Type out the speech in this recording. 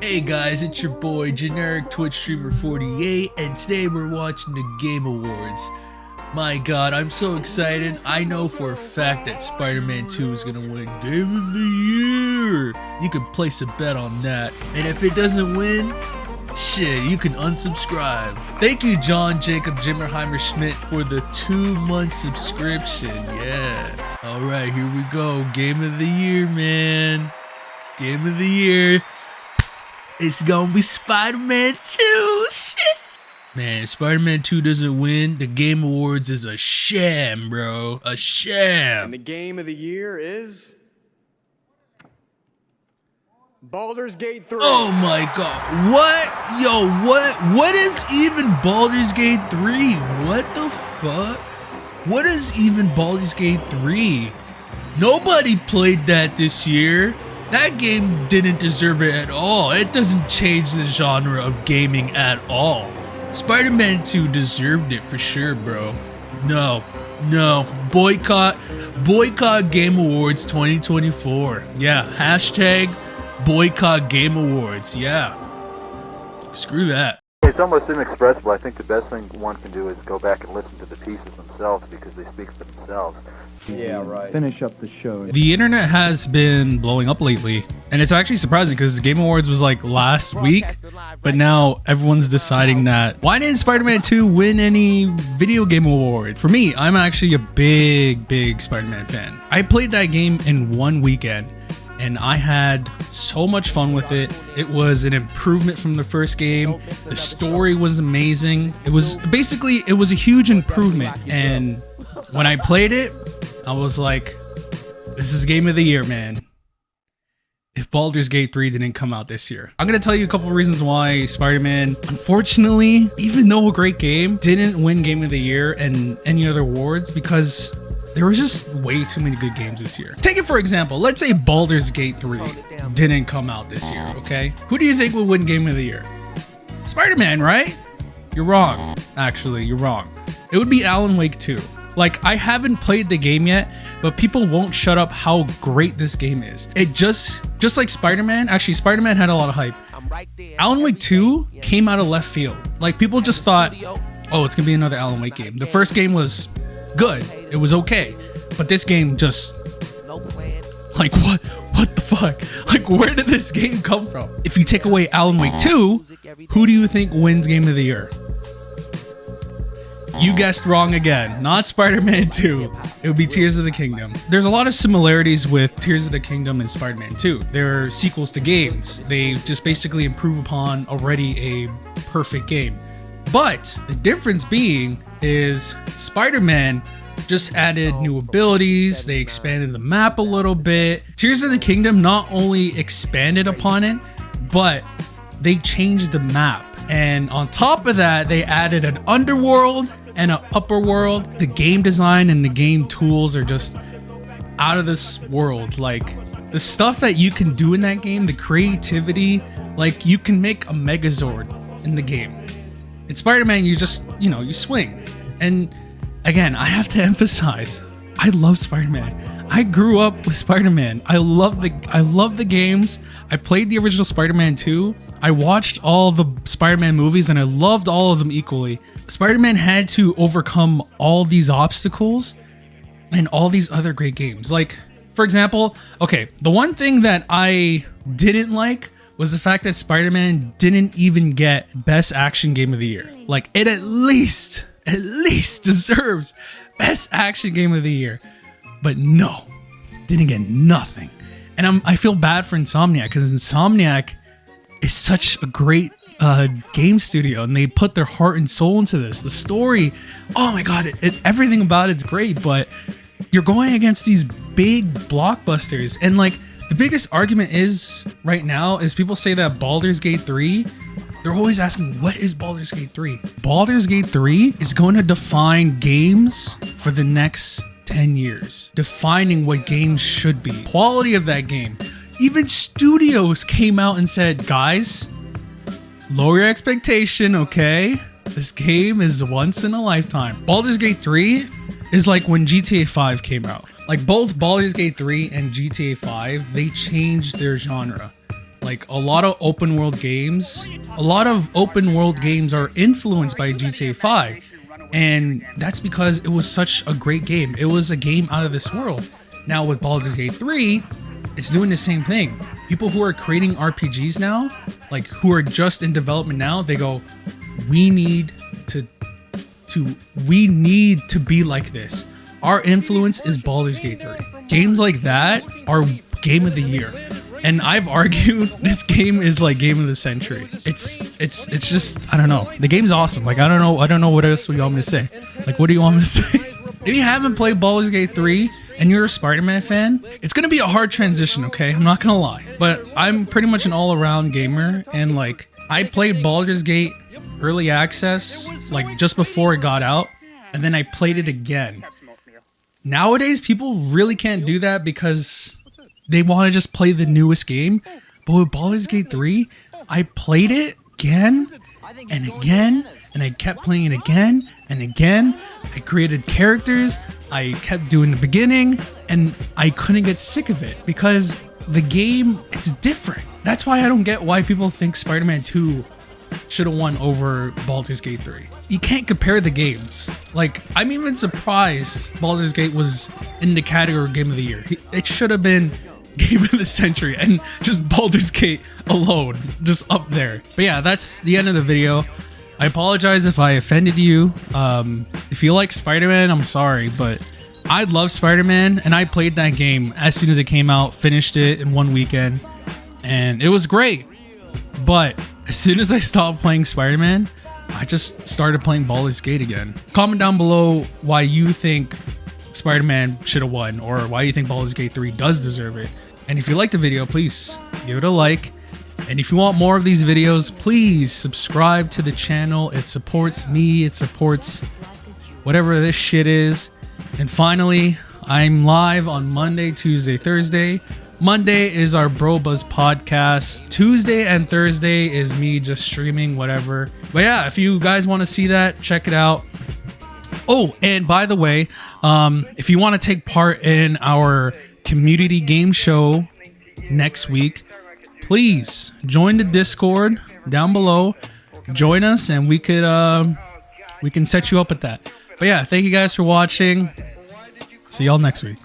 Hey guys, it's your boy Generic Twitch Streamer 48, and today we're watching the Game Awards. My god, I'm so excited. I know for a fact that Spider-Man 2 is gonna win Game of the Year. You can place a bet on that. And if it doesn't win, shit, you can unsubscribe. Thank you, John Jacob Jimmerheimer Schmidt, for the 2-month subscription. Yeah. Alright, here we go. Game of the Year, man. Game of the Year. It's gonna be Spider-Man 2. Shit. Man, Spider-Man 2 doesn't win. The Game Awards is a sham, bro. A sham. And the Game of the Year is Baldur's Gate 3. Oh my god. What? Yo, what is even Baldur's Gate 3? What the fuck? What is even Baldur's Gate 3? Nobody played that this year. That game didn't deserve it at all. It doesn't change the genre of gaming at all. Spider-Man 2 deserved it for sure, bro. No. Boycott Game Awards 2024. Yeah, hashtag boycott Game Awards. Yeah. Screw that. It's almost inexpressible. I think the best thing one can do is go back and listen to the pieces themselves because they speak for themselves. Yeah, right. Finish up the show. The internet has been blowing up lately, and it's actually surprising because Game Awards was like last week, but now everyone's deciding that why didn't Spider-Man 2 win any video game award? For me, I'm actually a big Spider-Man fan. I played that game in one weekend and I had so much fun with it. It was an improvement from the first game. The story was amazing. It was a huge improvement, and when I played it, I was like, this is Game of the Year, man. If Baldur's Gate 3 didn't come out this year. I'm gonna tell you a couple of reasons why Spider-Man, unfortunately, even though a great game, didn't win Game of the Year and any other awards because there was just way too many good games this year. Take it for example, let's say Baldur's Gate 3 didn't come out this year, okay? Who do you think would win Game of the Year? Spider-Man, right? You're wrong, actually, you're wrong. It would be Alan Wake 2. Like, I haven't played the game yet, but people won't shut up how great this game is. It just like Spider-Man, actually Spider-Man had a lot of hype. Alan Wake 2 came out of left field. Like, people just thought, oh, it's gonna be another Alan Wake game. The first game was good, it was okay, but this game just, like, what the fuck? Like, where did this game come from? If you take away Alan Wake 2, who do you think wins Game of the Year? You guessed wrong again. Not Spider-Man 2. It would be Tears of the Kingdom. There's a lot of similarities with Tears of the Kingdom and Spider-Man 2. They're sequels to games. They just basically improve upon already a perfect game. But the difference being is Spider-Man just added new abilities. They expanded the map a little bit. Tears of the Kingdom not only expanded upon it, but they changed the map. And on top of that, they added an underworld and an upper world. The game design and the game tools are just out of this world. Like, the stuff that you can do in that game, the creativity, like, you can make a Megazord in the game. In Spider-Man, you just, you swing. And again, I have to emphasize, I love Spider-Man. I grew up with Spider-Man. I love the games. I played the original Spider-Man 2. I watched all the Spider-Man movies and I loved all of them equally. Spider-Man had to overcome all these obstacles and all these other great games. Like, for example, okay, the one thing that I didn't like was the fact that Spider-Man didn't even get Best Action Game of the Year. Like, it at least deserves Best Action Game of the Year. But no, didn't get nothing. And I feel bad for Insomniac, because Insomniac is such a great game studio, and they put their heart and soul into this. The story, oh my god, everything about it's great, but you're going against these big blockbusters. And like, the biggest argument is right now is people say that Baldur's Gate 3, they're always asking, what is Baldur's Gate 3? Baldur's Gate 3 is going to define games for the next 10 years, defining what games should be, quality of that game. Even studios came out and said, guys, lower your expectation, okay? This game is once in a lifetime. Baldur's Gate 3 is like when GTA 5 came out. Like, both Baldur's Gate 3 and GTA 5, they changed their genre. Like a lot of open world games are influenced by GTA 5. And that's because it was such a great game. It was a game out of this world. Now with Baldur's Gate 3, it's doing the same thing. People who are creating RPGs now, like who are just in development now, they go, we need to be like this. Our influence is Baldur's Gate 3. Games like that are game of the year. And I've argued this game is like game of the century. It's just, I don't know. The game's awesome. Like I don't know what else you want me to say. Like what do you want me to say? If you haven't played Baldur's Gate 3 and you're a Spider-Man fan, it's gonna be a hard transition, okay? I'm not gonna lie. But I'm pretty much an all-around gamer, and like I played Baldur's Gate early access like just before it got out, and then I played it again. Nowadays, people really can't do that because they want to just play the newest game. But with Baldur's Gate 3, I played it again and again, and I kept playing it again and again. I created characters, I kept doing the beginning, and I couldn't get sick of it because the game, it's different. That's why I don't get why people think Spider-Man 2 should have won over Baldur's Gate 3. You can't compare the games. Like, I'm even surprised Baldur's Gate was in the category Game of the Year. It should have been Game of the Century, and just Baldur's Gate alone, just up there. But yeah, that's the end of the video. I apologize if I offended you. If you like Spider-Man, I'm sorry, but I love Spider-Man, and I played that game as soon as it came out, finished it in one weekend, and it was great. But as soon as I stopped playing Spider-Man, I just started playing Baldur's Gate again. Comment down below why you think Spider-Man should have won, or why you think Baldur's Gate 3 does deserve it. And if you liked the video, please give it a like. And if you want more of these videos, please subscribe to the channel. It supports me, it supports whatever this shit is. And finally, I'm live on Monday, Tuesday, Thursday. Monday is our Bro Buzz podcast. Tuesday and Thursday is me just streaming whatever. But yeah, if you guys want to see that, check it out. Oh, and by the way, if you want to take part in our community game show next week, please join the Discord down below. Join us, and we can set you up with that. But yeah, thank you guys for watching. See y'all next week.